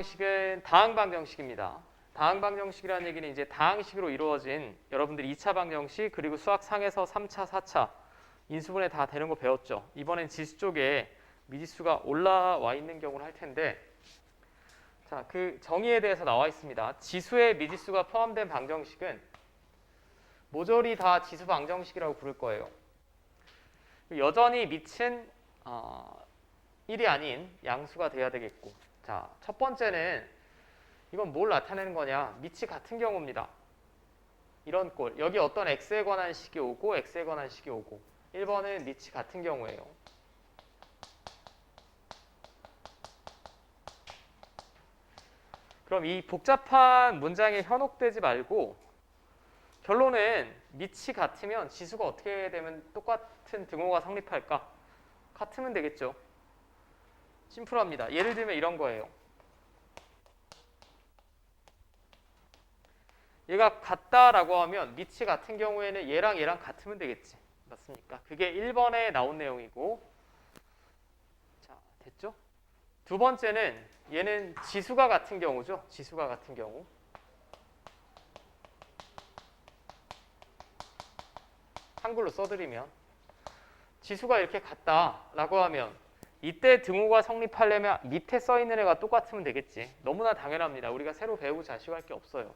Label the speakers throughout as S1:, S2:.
S1: 방정식은 다항 방정식입니다. 다항 방정식이라는 얘기는 이제 다항식으로 이루어진 여러분들이 2차 방정식 그리고 수학 상에서 3차, 4차 인수분해 다 되는 거 배웠죠. 이번엔 지수 쪽에 미지수가 올라와 있는 경우를 할 텐데 자, 그 정의에 대해서 나와 있습니다. 지수에 미지수가 포함된 방정식은 모조리 다 지수 방정식이라고 부를 거예요. 여전히 밑은 1이 아닌 양수가 돼야 되겠고 자, 첫 번째는 이건 뭘 나타내는 거냐? 밑이 같은 경우입니다. 이런 꼴. 여기 어떤 x에 관한 식이 오고 x에 관한 식이 오고 1번은 밑이 같은 경우예요. 그럼 이 복잡한 문장에 현혹되지 말고 결론은 밑이 같으면 지수가 어떻게 되면 똑같은 등호가 성립할까? 같으면 되겠죠. 심플합니다. 예를 들면 이런 거예요. 얘가 같다라고 하면 밑이 같은 경우에는 얘랑 같으면 되겠지. 맞습니까? 그게 1번에 나온 내용이고 자, 됐죠? 두 번째는 얘는 지수가 같은 경우죠. 지수가 같은 경우. 한글로 써드리면 지수가 이렇게 같다라고 하면 이때 등호가 성립하려면 밑에 써있는 애가 똑같으면 되겠지. 너무나 당연합니다. 우리가 새로 배우고 자시고 게 없어요.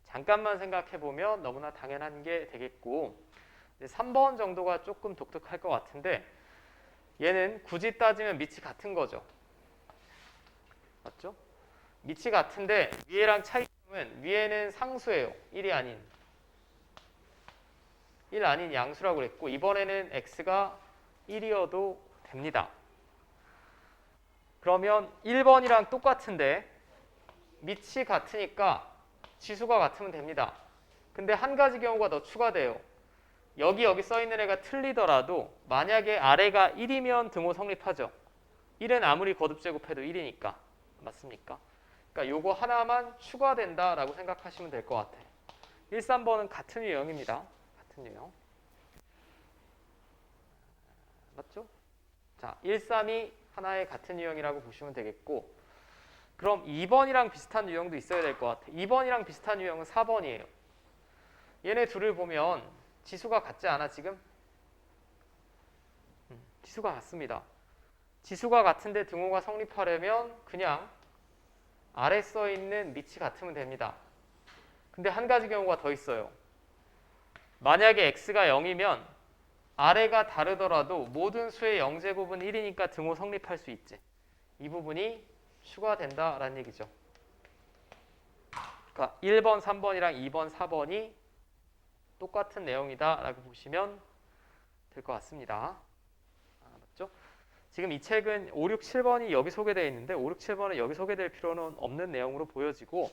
S1: 잠깐만 생각해보면 너무나 당연한 게 되겠고 3번 정도가 조금 독특할 것 같은데 얘는 굳이 따지면 밑이 같은 거죠. 맞죠? 밑이 같은데 위에랑 차이점은 위에는 상수예요. 1이 아닌 1 아닌 양수라고 그랬고 이번에는 x가 1이어도 됩니다. 그러면 1번이랑 똑같은데 밑이 같으니까 지수가 같으면 됩니다. 근데 한 가지 경우가 더 추가돼요. 여기 써있는 애가 틀리더라도 만약에 아래가 1이면 등호 성립하죠. 1은 아무리 거듭제곱해도 1이니까. 맞습니까? 그러니까 요거 하나만 추가된다라고 생각하시면 될 것 같아요. 1, 3번은 같은 유형입니다. 같은 유형. 맞죠? 자, 1, 3이 하나의 같은 유형이라고 보시면 되겠고 그럼 2번이랑 비슷한 유형도 있어야 될 것 같아요. 2번이랑 비슷한 유형은 4번이에요. 얘네 둘을 보면 지수가 같지 않아 지금? 지수가 같습니다. 지수가 같은데 등호가 성립하려면 그냥 아래 써있는 밑이 같으면 됩니다. 근데 한 가지 경우가 더 있어요. 만약에 x가 0이면 아래가 다르더라도 모든 수의 0제곱은 1이니까 등호 성립할 수 있지. 이 부분이 추가된다라는 얘기죠. 그러니까 1번, 3번이랑 2번, 4번이 똑같은 내용이다라고 보시면 될 것 같습니다. 맞죠? 지금 이 책은 5, 6, 7번이 여기 소개되어 있는데 5, 6, 7번은 여기 소개될 필요는 없는 내용으로 보여지고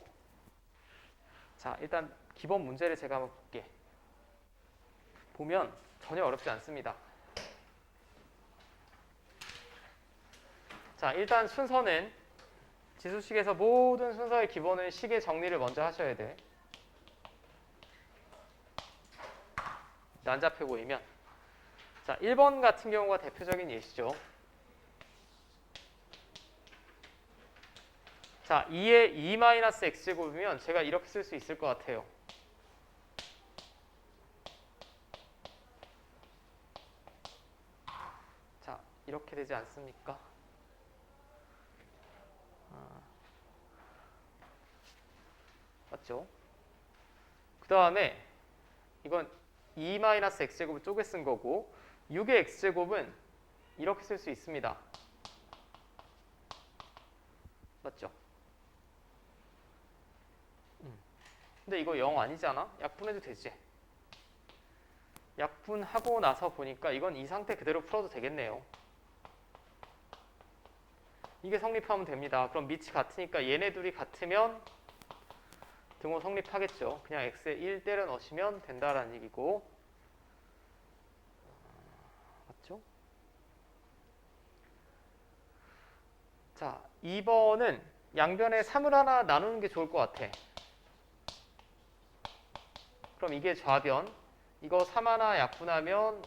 S1: 자, 일단 기본 문제를 제가 한번 볼게. 보면 전혀 어렵지 않습니다. 자, 일단 순서는 지수식에서 모든 순서의 기본은 식의 정리를 먼저 하셔야 돼. 난잡해 보이면 자, 1번 같은 경우가 대표적인 예시죠. 자, 2의 2-x제곱이면 제가 이렇게 쓸 수 있을 것 같아요. 자, 이렇게 되지 않습니까? 맞죠? 그 다음에 이건 2-x제곱을 쪼개 쓴 거고 6의 x제곱은 이렇게 쓸 수 있습니다. 맞죠? 근데 이거 0 아니잖아? 약분해도 되지? 약분하고 나서 보니까 이건 이 상태 그대로 풀어도 되겠네요. 이게 성립하면 됩니다. 그럼 밑이 같으니까 얘네 둘이 같으면 등호 성립하겠죠. 그냥 x에 1 때려 넣으시면 된다라는 얘기고 맞죠? 자, 2번은 양변에 3을 하나 나누는 게 좋을 것 같아. 그럼 이게 좌변. 이거 3 하나 약분하면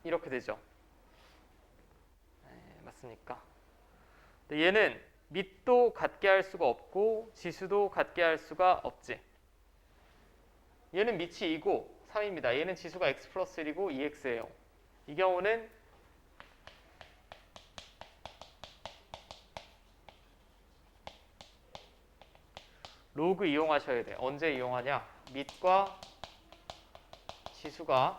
S1: 이렇게 되죠. 네, 맞습니까? 근데 얘는 밑도 같게 할 수가 없고 지수도 같게 할 수가 없지. 얘는 밑이 2고 3입니다. 얘는 지수가 x 플러스 1이고 2x예요. 이 경우는 로그 이용하셔야 돼. 언제 이용하냐? 밑과 지수가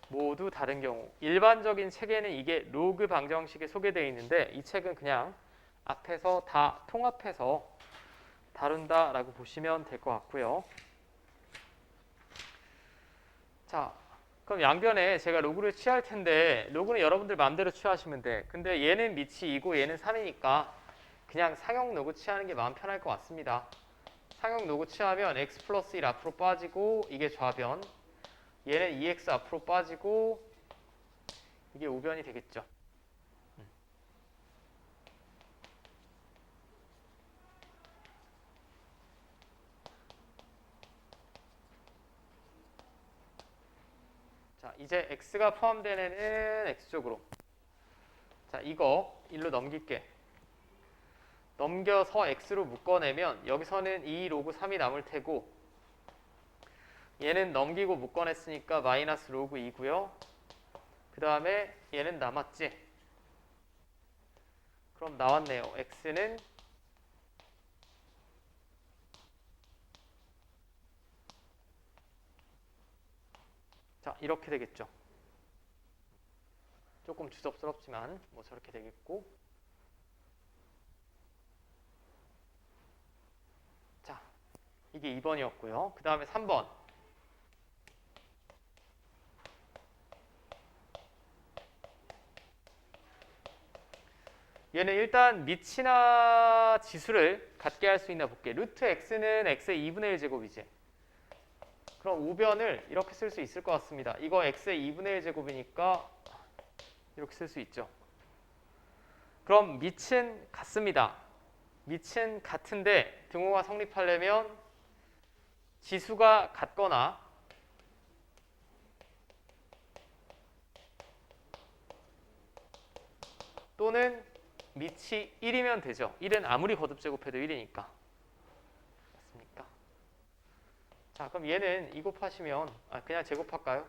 S1: 모두 다른 경우. 일반적인 책에는 이게 로그 방정식에 소개되어 있는데 이 책은 그냥 앞에서 다 통합해서 다룬다라고 보시면 될 것 같고요. 자, 그럼 양변에 제가 로그를 취할 텐데 로그는 여러분들 마음대로 취하시면 돼. 근데 얘는 밑이 2고 얘는 3이니까 그냥 상형 로그 취하는 게 마음 편할 것 같습니다. 상형 로그 취하면 x 플러스 1 앞으로 빠지고 이게 좌변, 얘는 2x 앞으로 빠지고 이게 우변이 되겠죠. 자, 이제 x가 포함되는 애는 x쪽으로. 자, 이거 1로 넘길게. 넘겨서 x로 묶어내면 여기서는 2 로그 3이 남을 테고 얘는 넘기고 묶어냈으니까 마이너스 로그 2고요. 그 다음에 얘는 남았지. 그럼 나왔네요. x는 자, 이렇게 되겠죠. 조금 주접스럽지만 뭐 저렇게 되겠고. 자, 이게 2번이었고요. 그 다음에 3번. 얘는 일단 밑이나 지수를 같게 할 수 있나 볼게. 루트 x는 x의 2분의 1 제곱이지. 그럼 우변을 이렇게 쓸 수 있을 것 같습니다. 이거 x의 2분의 1 제곱이니까 이렇게 쓸 수 있죠. 그럼 밑은 같습니다. 밑은 같은데 등호가 성립하려면 지수가 같거나 또는 밑이 1이면 되죠. 1은 아무리 거듭 제곱해도 1이니까. 맞습니까? 자, 그럼 얘는 2 곱하시면 그냥 제곱할까요?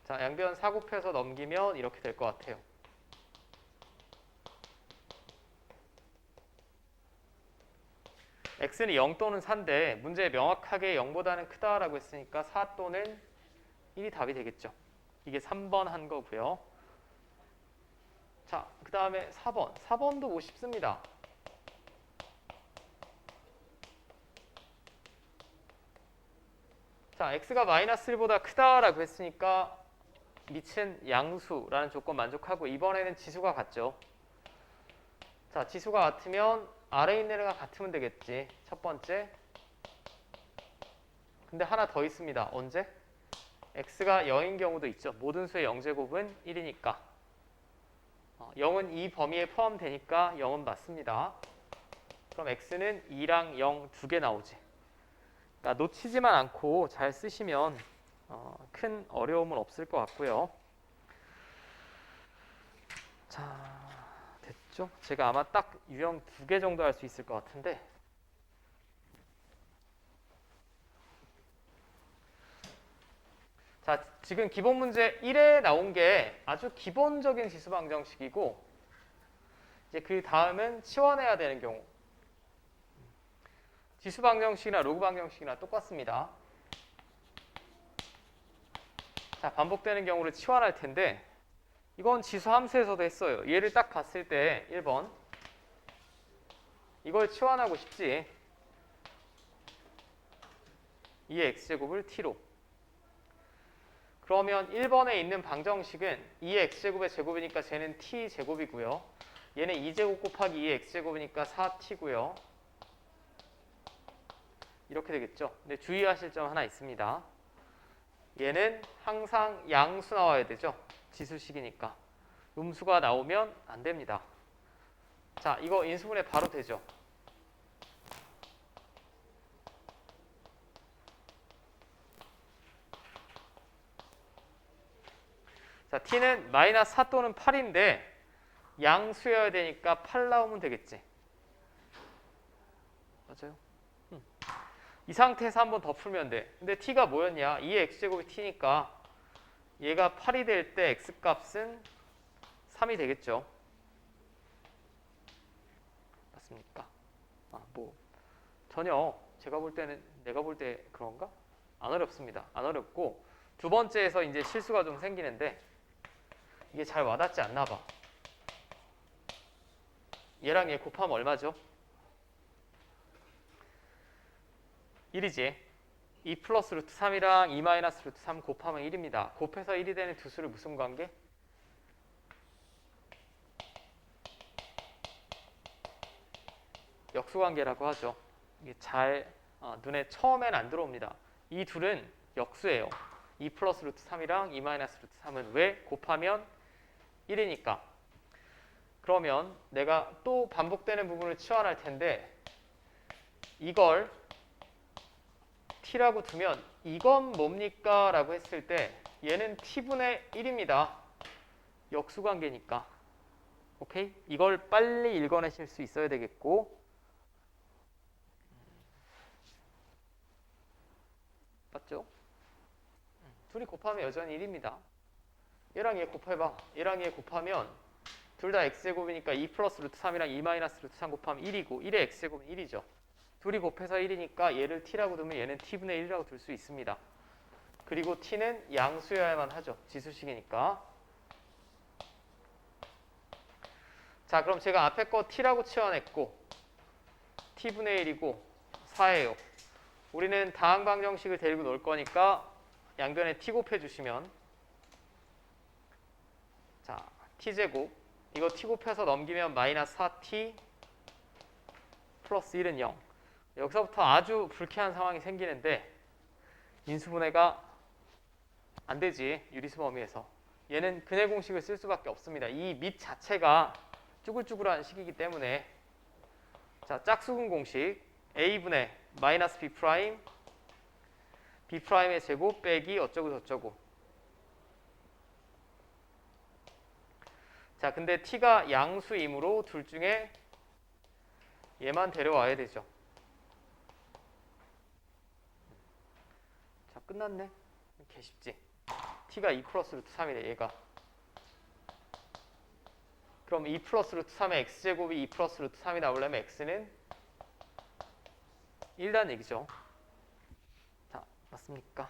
S1: 자, 양변 4 곱해서 넘기면 이렇게 될 것 같아요. x는 0 또는 4인데 문제에 명확하게 0보다는 크다라고 했으니까 4 또는 1이 답이 되겠죠. 이게 3번 한 거고요. 자, 그 다음에 4번. 4번도 뭐 쉽습니다. 자, x가 마이너스 1보다 크다라고 했으니까 밑은 양수라는 조건 만족하고 이번에는 지수가 같죠. 자, 지수가 같으면 아래에 있는 애가 같으면 되겠지. 첫 번째. 근데 하나 더 있습니다. 언제? x가 0인 경우도 있죠. 모든 수의 0제곱은 1이니까. 0은 이 범위에 포함되니까 0은 맞습니다. 그럼 x는 2랑 0 두 개 나오지. 그러니까 놓치지만 않고 잘 쓰시면 큰 어려움은 없을 것 같고요. 자, 됐죠? 제가 아마 딱 유형 2개 정도 할 수 있을 것 같은데 자, 지금 기본 문제 1에 나온 게 아주 기본적인 지수 방정식이고 이제 그 다음은 치환해야 되는 경우 지수 방정식이나 로그 방정식이나 똑같습니다. 자, 반복되는 경우를 치환할 텐데 이건 지수 함수에서도 했어요. 얘를 딱 봤을 때 1번 이걸 치환하고 싶지. 2의 x제곱을 t로 그러면 1번에 있는 방정식은 2의 x제곱의 제곱이니까 쟤는 t제곱이고요. 얘는 2제곱 곱하기 2의 x제곱이니까 4t고요. 이렇게 되겠죠. 근데 주의하실 점 하나 있습니다. 얘는 항상 양수 나와야 되죠. 지수식이니까. 음수가 나오면 안 됩니다. 자, 이거 인수분해 바로 되죠. 자, t는 마이너스 4 또는 8인데 양수여야 되니까 8 나오면 되겠지. 맞아요? 이 상태에서 한 번 더 풀면 돼. 근데 t가 뭐였냐? 2의 x제곱이 t니까 얘가 8이 될 때 x값은 3이 되겠죠. 맞습니까? 뭐 전혀 제가 볼 때는 내가 볼 때 그런가? 안 어렵습니다. 안 어렵고 두 번째에서 이제 실수가 좀 생기는데 이게 잘 와닿지 않나 봐. 얘랑 얘 곱하면 얼마죠? 1이지. 2 플러스 루트 3이랑 2 마이너스 루트 3 곱하면 1입니다. 곱해서 1이 되는 두 수를 무슨 관계? 역수관계라고 하죠. 이게 잘 눈에 처음엔 안 들어옵니다. 이 둘은 역수예요. 2 플러스 루트 3이랑 2 마이너스 루트 3은 왜? 곱하면 1이니까. 그러면 내가 또 반복되는 부분을 치환할 텐데 이걸 t라고 두면 이건 뭡니까? 라고 했을 때 얘는 t분의 1입니다. 역수관계니까. 오케이? 이걸 빨리 읽어내실 수 있어야 되겠고 맞죠? 둘이 곱하면 여전히 1입니다. 얘랑 얘 곱해봐. 얘랑 얘 곱하면 둘 다 x제곱이니까 2 플러스 루트 3이랑 2 마이너스 루트 3 곱하면 1이고 1의 x제곱은 1이죠. 둘이 곱해서 1이니까 얘를 t라고 두면 얘는 t분의 1이라고 둘 수 있습니다. 그리고 t는 양수여야만 하죠. 지수식이니까. 자, 그럼 제가 앞에 거 t라고 치환했고 t분의 1이고 4예요. 우리는 다항방정식을 데리고 놀 거니까 양변에 t 곱해주시면 자, t제곱 이거 t 곱해서 넘기면 마이너스 4t 플러스 1은 0. 여기서부터 아주 불쾌한 상황이 생기는데 인수분해가 안 되지. 유리수 범위에서. 얘는 근해 공식을 쓸 수밖에 없습니다. 이 밑 자체가 쭈글쭈글한 식이기 때문에 자, 짝수근 공식 a분의 마이너스 b 프라임 b 프라임의 제곱 빼기 어쩌고 저쩌고. 자, 근데 t가 양수이므로 둘 중에 얘만 데려와야 되죠. 자, 끝났네. 개 쉽지. t가 2 플러스 루트 3이래, 얘가. 그럼 2 플러스 루트 3의 x제곱이 2 플러스 루트 3이 나오려면 x는 1이라는 얘기죠. 자, 맞습니까?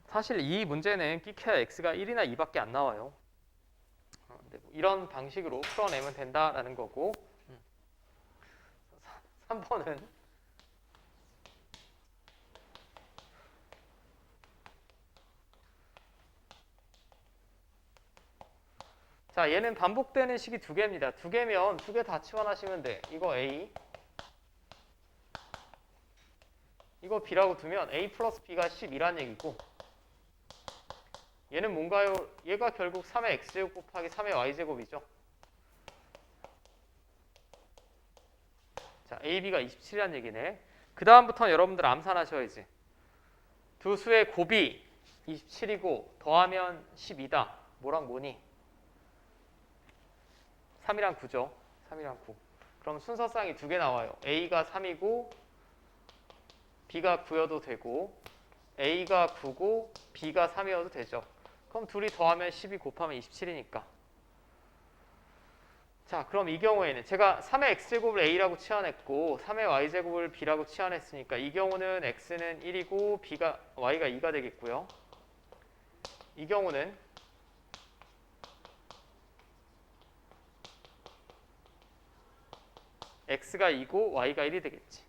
S1: 사실 이 문제는 끼켜야 x가 1이나 2밖에 안 나와요. 이런 방식으로 풀어내면 된다라는 거고 3번은 자, 얘는 반복되는 식이 두 개입니다. 두 개면 두 개 다 치환하시면 돼. 이거 A 이거 B라고 두면 A 플러스 B가 12란 얘기고 얘는 뭔가요? 얘가 결국 3의 x제곱 곱하기 3의 y제곱이죠. 자, AB가 27이란 얘기네. 그 다음부터는 여러분들 암산하셔야지. 두 수의 곱이 27이고 더하면 12다. 뭐랑 뭐니? 3이랑 9죠. 3이랑 9. 그럼 순서쌍이 두 개 나와요. A가 3이고 B가 9여도 되고 A가 9고 B가 3이어도 되죠. 그럼 둘이 더하면 12 곱하면 27이니까. 자, 그럼 이 경우에는 제가 3의 x제곱을 a라고 치환했고 3의 y제곱을 b라고 치환했으니까 이 경우는 x는 1이고 y가 2가 되겠고요. 이 경우는 x가 2고 y가 1이 되겠지.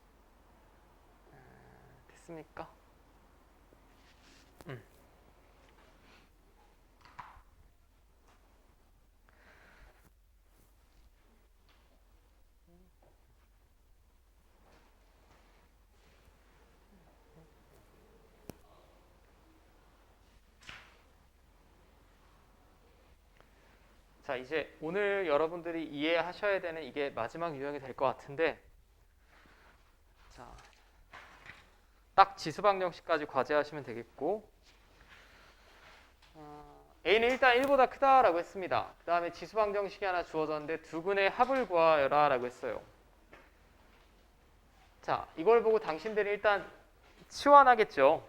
S1: 됐습니까? 자, 이제 오늘 여러분들이 이해하셔야 되는 이게 마지막 유형이 될 것 같은데 자, 딱 지수방정식까지 과제하시면 되겠고 a는 일단 1보다 크다라고 했습니다. 그 다음에 지수 방정식이 하나 주어졌는데 두근의 합을 구하여라 라고 했어요. 자, 이걸 보고 당신들이 일단 치환하겠죠.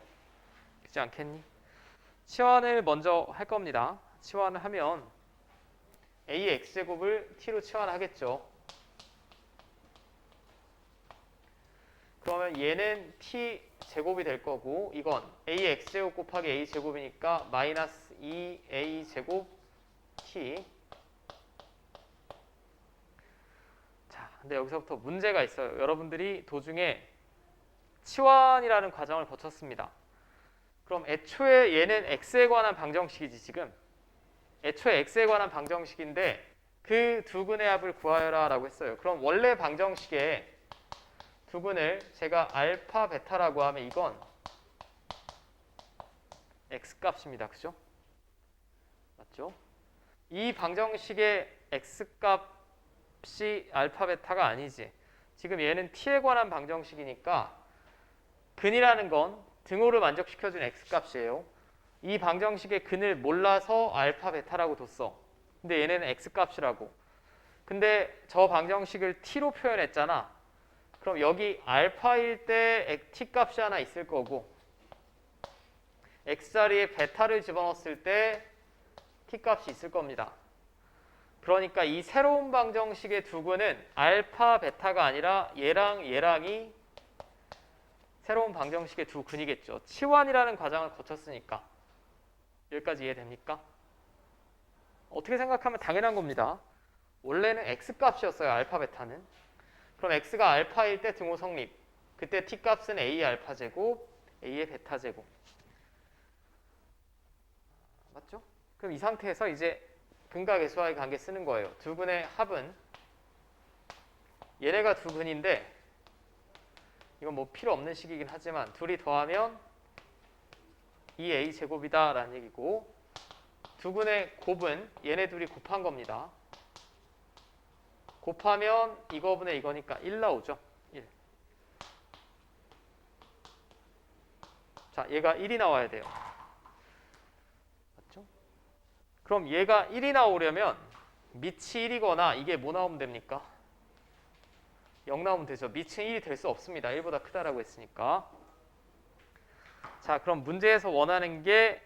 S1: 그렇지 않겠니? 치환을 먼저 할 겁니다. 치환을 하면 a의 x제곱을 t로 치환하겠죠. 그러면 얘는 t 제곱이 될 거고 이건 a의 x제곱 곱하기 a 제곱이니까 마이너스 2a 제곱 t. 자, 근데 여기서부터 문제가 있어요. 여러분들이 도중에 치환이라는 과정을 거쳤습니다. 그럼 애초에 얘는 x에 관한 방정식이지 지금. 애초에 x에 관한 방정식인데 그 두근의 합을 구하여라 라고 했어요. 그럼 원래 방정식에 두근을 제가 알파 베타라고 하면 이건 x값입니다. 그죠? 맞죠? 이 방정식의 x값이 알파 베타가 아니지. 지금 얘는 t에 관한 방정식이니까 근이라는 건 등호를 만족시켜준 x값이에요. 이 방정식의 근을 몰라서 알파 베타라고 뒀어. 근데 얘는 x값이라고. 근데 저 방정식을 t로 표현했잖아. 그럼 여기 알파일 때 t값이 하나 있을 거고 x자리에 베타를 집어넣었을 때 t값이 있을 겁니다. 그러니까 이 새로운 방정식의 두근은 알파 베타가 아니라 얘랑 얘랑이 새로운 방정식의 두 근이겠죠. 치환이라는 과정을 거쳤으니까. 여기까지 이해됩니까? 어떻게 생각하면 당연한 겁니다. 원래는 x값이었어요. 알파 베타는. 그럼 x가 알파일 때 등호 성립. 그때 t값은 a 알파 제곱, a의 베타 제곱. 맞죠? 그럼 이 상태에서 이제 근과 계수와의 관계 쓰는 거예요. 두 근의 합은 얘네가 두 근인데 이건 뭐 필요 없는 식이긴 하지만 둘이 더하면 2a 제곱이다 라는 얘기고 두 근의 곱은 얘네 둘이 곱한 겁니다. 곱하면 이거분의 이거니까 1 나오죠. 1. 자, 얘가 1이 나와야 돼요. 맞죠? 그럼 얘가 1이 나오려면 밑이 1이거나 이게 뭐 나오면 됩니까? 0 나오면 되죠. 밑은 1이 될 수 없습니다. 1보다 크다라고 했으니까. 자, 그럼 문제에서 원하는 게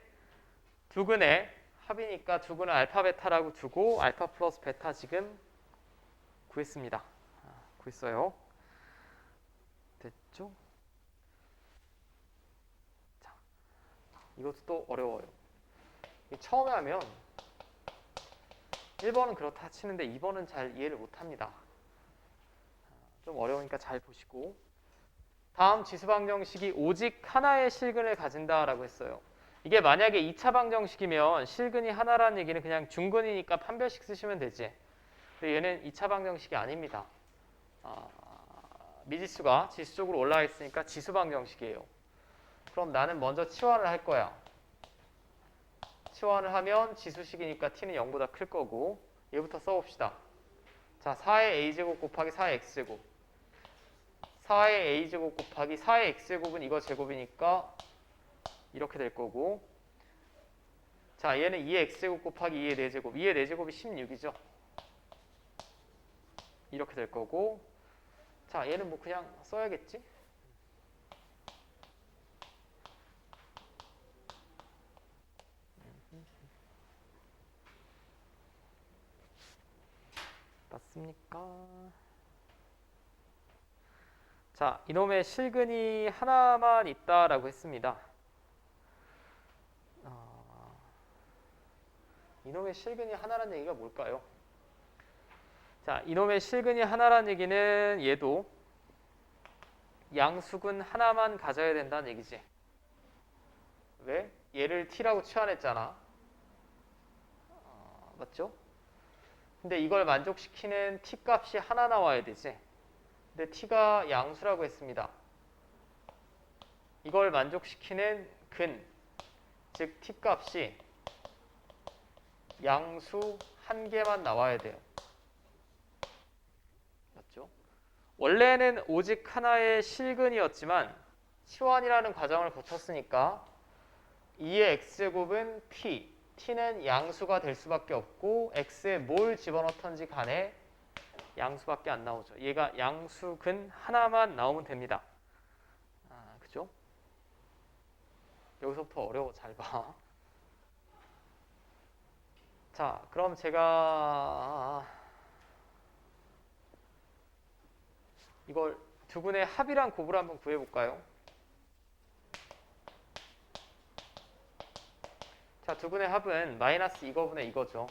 S1: 두근의 합이니까 두근을 알파 베타라고 두고 알파 플러스 베타 지금 구했습니다. 구했어요. 됐죠? 자, 이것도 또 어려워요. 처음에 하면 1번은 그렇다 치는데 2번은 잘 이해를 못합니다. 좀 어려우니까 잘 보시고 다음 지수 방정식이 오직 하나의 실근을 가진다라고 했어요. 이게 만약에 2차 방정식이면 실근이 하나라는 얘기는 그냥 중근이니까 판별식 쓰시면 되지. 근데 얘는 2차 방정식이 아닙니다. 미지수가 지수 쪽으로 올라와 있으니까 지수 방정식이에요. 그럼 나는 먼저 치환을 할 거야. 치환을 하면 지수식이니까 t는 0보다 클 거고 얘부터 써봅시다. 자, 4의 a제곱 곱하기 4의 x제곱 4의 a제곱 곱하기 4의 x제곱은 이거 제곱이니까 이렇게 될 거고 자, 얘는 2의 x제곱 곱하기 2의 4제곱 2의 4제곱이 16이죠. 이렇게 될 거고 자, 얘는 뭐 그냥 써야겠지? 맞습니까? 자, 이놈의 실근이 하나만 있다라고 했습니다. 이놈의 실근이 하나라는 얘기가 뭘까요? 자, 이놈의 실근이 하나라는 얘기는 얘도 양수근 하나만 가져야 된다는 얘기지. 왜? 얘를 t라고 치환했잖아. 맞죠? 근데 이걸 만족시키는 t 값이 하나 나와야 되지. 근데 t가 양수라고 했습니다. 이걸 만족시키는 근, 즉 t 값이 양수 한 개만 나와야 돼요. 맞죠? 원래는 오직 하나의 실근이었지만 치환이라는 과정을 거쳤으니까 2의 x제곱은 t, t는 양수가 될 수밖에 없고 x에 뭘 집어넣던지 간에 양수밖에 안 나오죠. 얘가 양수근 하나만 나오면 됩니다. 그죠? 여기서부터 어려워. 잘 봐. 자, 그럼 제가 이걸 두근의 합이랑 곱을 한번 구해볼까요? 자, 두근의 합은 마이너스 이거분의 이거죠.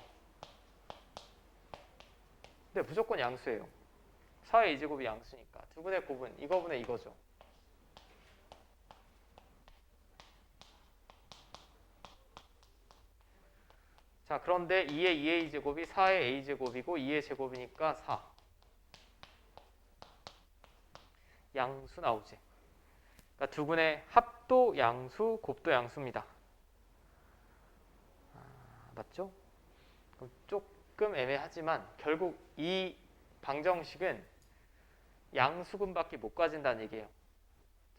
S1: 근데 무조건 양수예요. 4의 2제곱이 양수니까. 두근의 곱은 이거분의 이거죠. 자, 그런데 2의 2의 2제곱이 4의 a제곱이고 2의 제곱이니까 4. 양수 나오지. 그러니까 두근의 합도 양수, 곱도 양수입니다. 맞죠? 그럼 조금 애매하지만 결국 이 방정식은 양수근밖에 못 가진다는 얘기예요.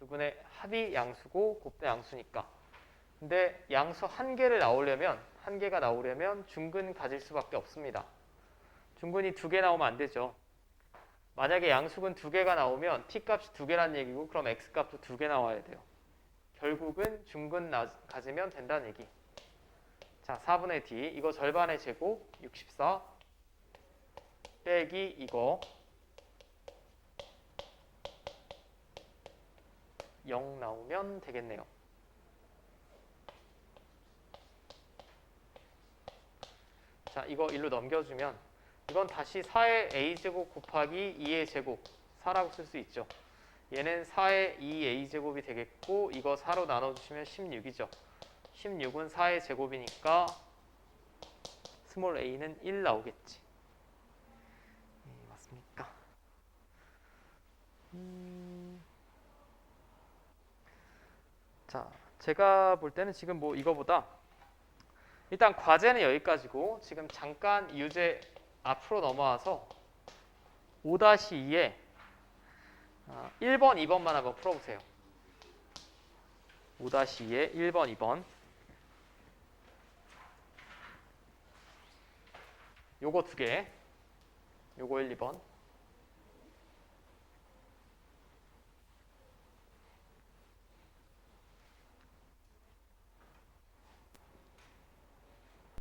S1: 두근의 합이 양수고 곱도 양수니까. 근데 양수 한 개가 나오려면 중근 가질 수밖에 없습니다. 중근이 2개 나오면 안 되죠. 만약에 양수근 2개가 나오면 t값이 2개란 얘기고 그럼 x값도 2개 나와야 돼요. 결국은 중근 가지면 된다는 얘기. 자, 4분의 d 이거 절반의 제곱 64 빼기 이거 0 나오면 되겠네요. 자, 이거 1로 넘겨주면 이건 다시 4의 a제곱 곱하기 2의 제곱 4라고 쓸 수 있죠. 얘는 4의 2a제곱이 되겠고 이거 4로 나눠주시면 16이죠. 16은 4의 제곱이니까 스몰 a는 1 나오겠지. 맞습니까? 자, 제가 볼 때는 지금 뭐 이거보다 일단 과제는 여기까지고 지금 잠깐 유제 앞으로 넘어와서 5-2에 1번, 2번만 한번 풀어보세요. 5-2에 1번, 2번 요거 2개 요거 1, 2번